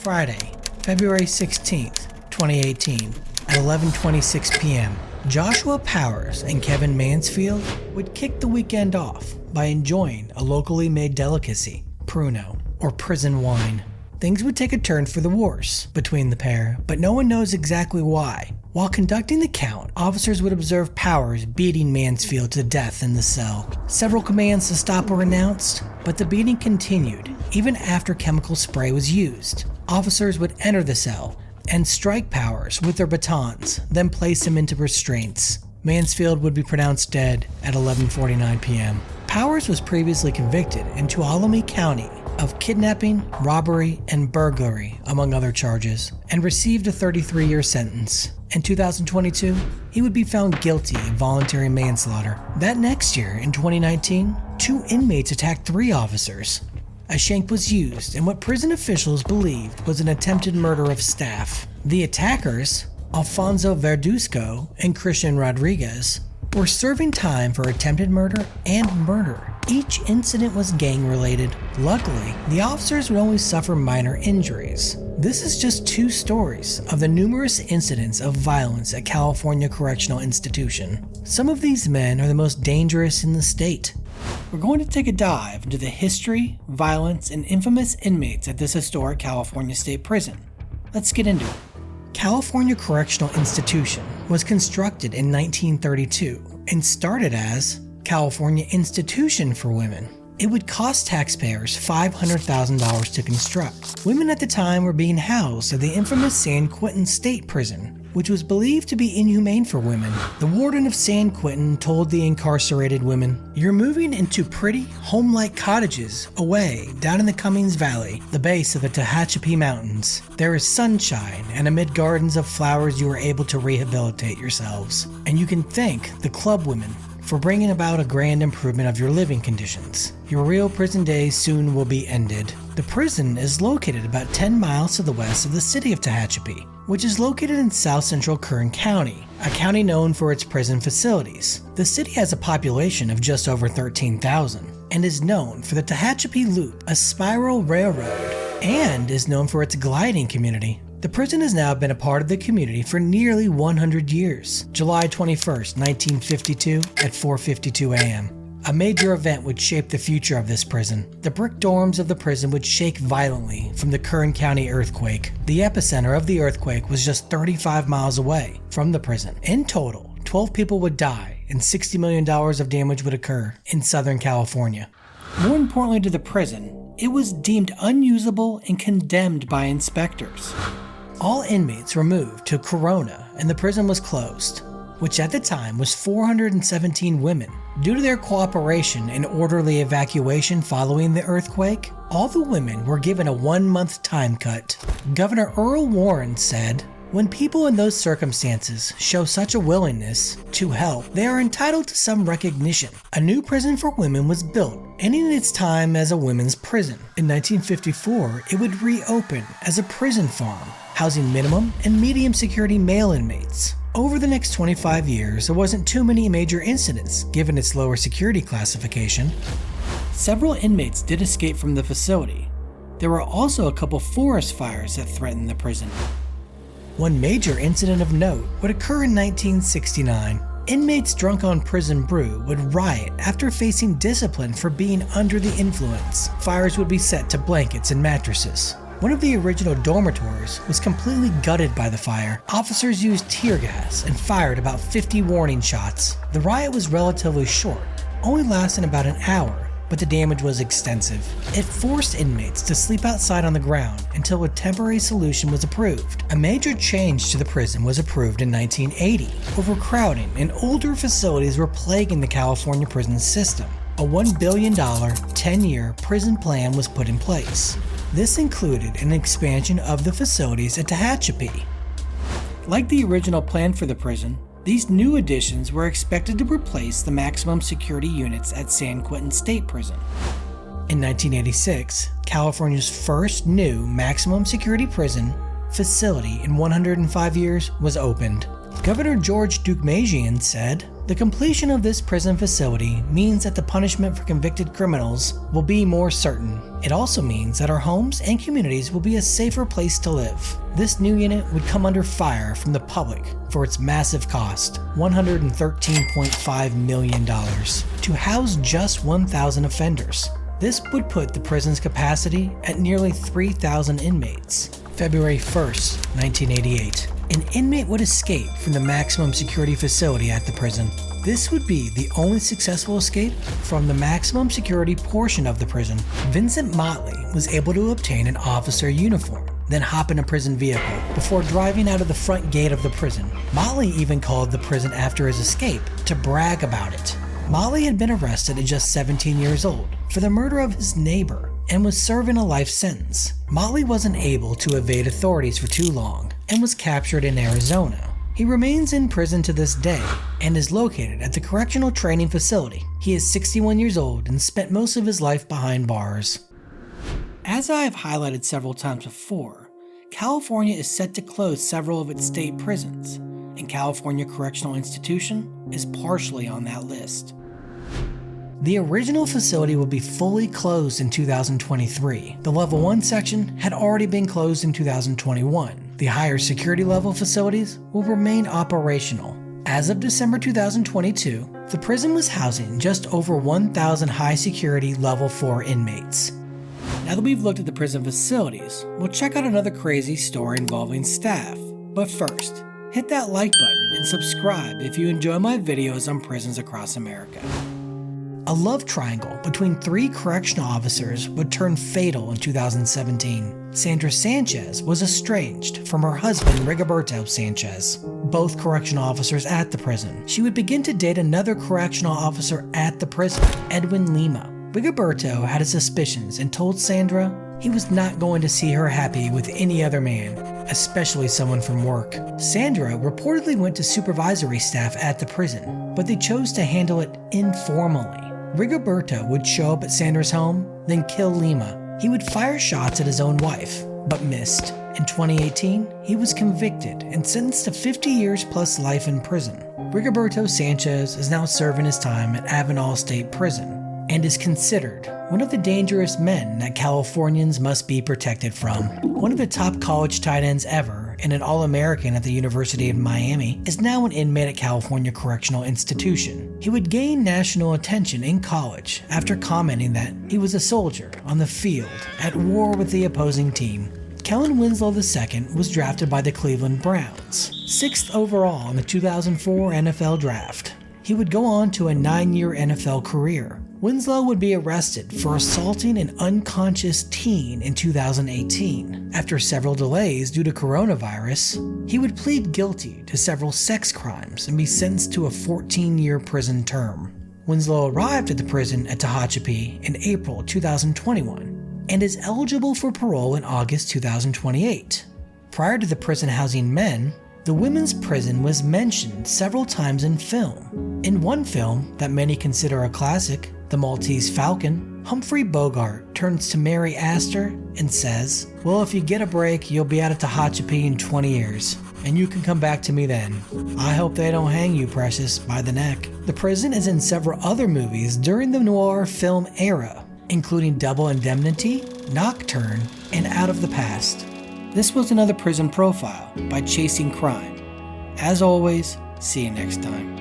Friday, February 16th, 2018, at 11:26 p.m., Joshua Powers and Kevin Mansfield would kick the weekend off by enjoying a locally made delicacy, Pruno, or prison wine. Things would take a turn for the worse between the pair, but no one knows exactly why. While conducting the count, officers would observe Powers beating Mansfield to death in the cell. Several commands to stop were announced, but the beating continued even after chemical spray was used. Officers would enter the cell and strike Powers with their batons, then place him into restraints. Mansfield would be pronounced dead at 11:49 p.m. Powers was previously convicted in Tuolumne County of kidnapping, robbery, and burglary, among other charges, and received a 33-year sentence. In 2022, he would be found guilty of voluntary manslaughter. That next year, in 2019, 2 inmates attacked 3 officers. A shank was used in what prison officials believed was an attempted murder of staff. The attackers, Alfonso Verduzco and Christian Rodriguez, were serving time for attempted murder and murder. Each incident was gang-related. Luckily, the officers would only suffer minor injuries. This is just 2 stories of the numerous incidents of violence at California Correctional Institution. Some of these men are the most dangerous in the state. We're going to take a dive into the history, violence, and infamous inmates at this historic California State Prison. Let's get into it. California Correctional Institution was constructed in 1932 and started as California Institution for Women. It would cost taxpayers $500,000 to construct. Women at the time were being housed at the infamous San Quentin State Prison, which was believed to be inhumane for women. The warden of San Quentin told the incarcerated women, "You're moving into pretty, home-like cottages away down in the Cummings Valley, the base of the Tehachapi Mountains. There is sunshine, and amid gardens of flowers you are able to rehabilitate yourselves. And you can thank the club women for bringing about a grand improvement of your living conditions. Your real prison days soon will be ended." The prison is located about 10 miles to the west of the city of Tehachapi, which is located in south-central Kern County, a county known for its prison facilities. The city has a population of just over 13,000 and is known for the Tehachapi Loop, a spiral railroad, and is known for its gliding community. The prison has now been a part of the community for nearly 100 years. July 21st, 1952 at 4:52 a.m. A major event would shape the future of this prison. The brick dorms of the prison would shake violently from the Kern County earthquake. The epicenter of the earthquake was just 35 miles away from the prison. In total, 12 people would die and $60 million of damage would occur in Southern California. More importantly to the prison, it was deemed unusable and condemned by inspectors. All inmates were moved to Corona and the prison was closed, which at the time was 417 women. Due to their cooperation and orderly evacuation following the earthquake, all the women were given a 1-month time cut. Governor Earl Warren said, "When people in those circumstances show such a willingness to help, they are entitled to some recognition." A new prison for women was built, ending its time as a women's prison. In 1954, it would reopen as a prison farm, housing minimum and medium security male inmates. Over the next 25 years, there wasn't too many major incidents given its lower security classification. Several inmates did escape from the facility. There were also a couple forest fires that threatened the prison. One major incident of note would occur in 1969. Inmates drunk on prison brew would riot after facing discipline for being under the influence. Fires would be set to blankets and mattresses. One of the original dormitories was completely gutted by the fire. Officers used tear gas and fired about 50 warning shots. The riot was relatively short, only lasting about an hour, but the damage was extensive. It forced inmates to sleep outside on the ground until a temporary solution was approved. A major change to the prison was approved in 1980. Overcrowding and older facilities were plaguing the California prison system. A $1 billion, 10-year prison plan was put in place. This included an expansion of the facilities at Tehachapi. Like the original plan for the prison, these new additions were expected to replace the maximum security units at San Quentin State Prison. In 1986, California's first new maximum security prison facility in 105 years was opened. Governor George Deukmejian said, The completion of this prison facility means that the punishment for convicted criminals will be more certain. It also means that our homes and communities will be a safer place to live. This new unit would come under fire from the public for its massive cost, $113.5 million, to house just 1,000 offenders. This would put the prison's capacity at nearly 3,000 inmates. February 1st, 1988. An inmate would escape from the maximum security facility at the prison. This would be the only successful escape from the maximum security portion of the prison. Vincent Motley was able to obtain an officer uniform, then hop in a prison vehicle before driving out of the front gate of the prison. Motley even called the prison after his escape to brag about it. Motley had been arrested at just 17 years old for the murder of his neighbor and was serving a life sentence. Motley wasn't able to evade authorities for too long and was captured in Arizona. He remains in prison to this day and is located at the Correctional Training Facility. He is 61 years old and spent most of his life behind bars. As I have highlighted several times before, California is set to close several of its state prisons, and California Correctional Institution is partially on that list. The original facility will be fully closed in 2023. The Level 1 section had already been closed in 2021. The higher security level facilities will remain operational. As of December 2022, the prison was housing just over 1,000 high security Level 4 inmates. Now that we've looked at the prison facilities, we'll check out another crazy story involving staff. But first, hit that like button and subscribe if you enjoy my videos on prisons across America. A love triangle between 3 correctional officers would turn fatal in 2017. Sandra Sanchez was estranged from her husband Rigoberto Sanchez, both correctional officers at the prison. She would begin to date another correctional officer at the prison, Edwin Lima. Rigoberto had his suspicions and told Sandra he was not going to see her happy with any other man, especially someone from work. Sandra reportedly went to supervisory staff at the prison, but they chose to handle it informally. Rigoberto would show up at Sandra's home, then kill Lima. He would fire shots at his own wife, but missed. In 2018, he was convicted and sentenced to 50 years plus life in prison. Rigoberto Sanchez is now serving his time at Avenal State Prison and is considered one of the dangerous men that Californians must be protected from. One of the top college tight ends ever and an All-American at the University of Miami is now an inmate at California Correctional Institution. He would gain national attention in college after commenting that he was a soldier on the field at war with the opposing team. Kellen Winslow II was drafted by the Cleveland Browns, 6th overall in the 2004 NFL Draft. He would go on to a 9-year NFL career. Winslow would be arrested for assaulting an unconscious teen in 2018. After several delays due to coronavirus, he would plead guilty to several sex crimes and be sentenced to a 14-year prison term. Winslow arrived at the prison at Tehachapi in April 2021 and is eligible for parole in August 2028. Prior to the prison housing men, the women's prison was mentioned several times in film. In one film that many consider a classic, The Maltese Falcon, Humphrey Bogart turns to Mary Astor and says, "Well, if you get a break, you'll be out of Tehachapi in 20 years, and you can come back to me then. I hope they don't hang you, precious, by the neck." The prison is in several other movies during the noir film era, including Double Indemnity, Nocturne, and Out of the Past. This was another prison profile by Chasing Crime. As always, see you next time.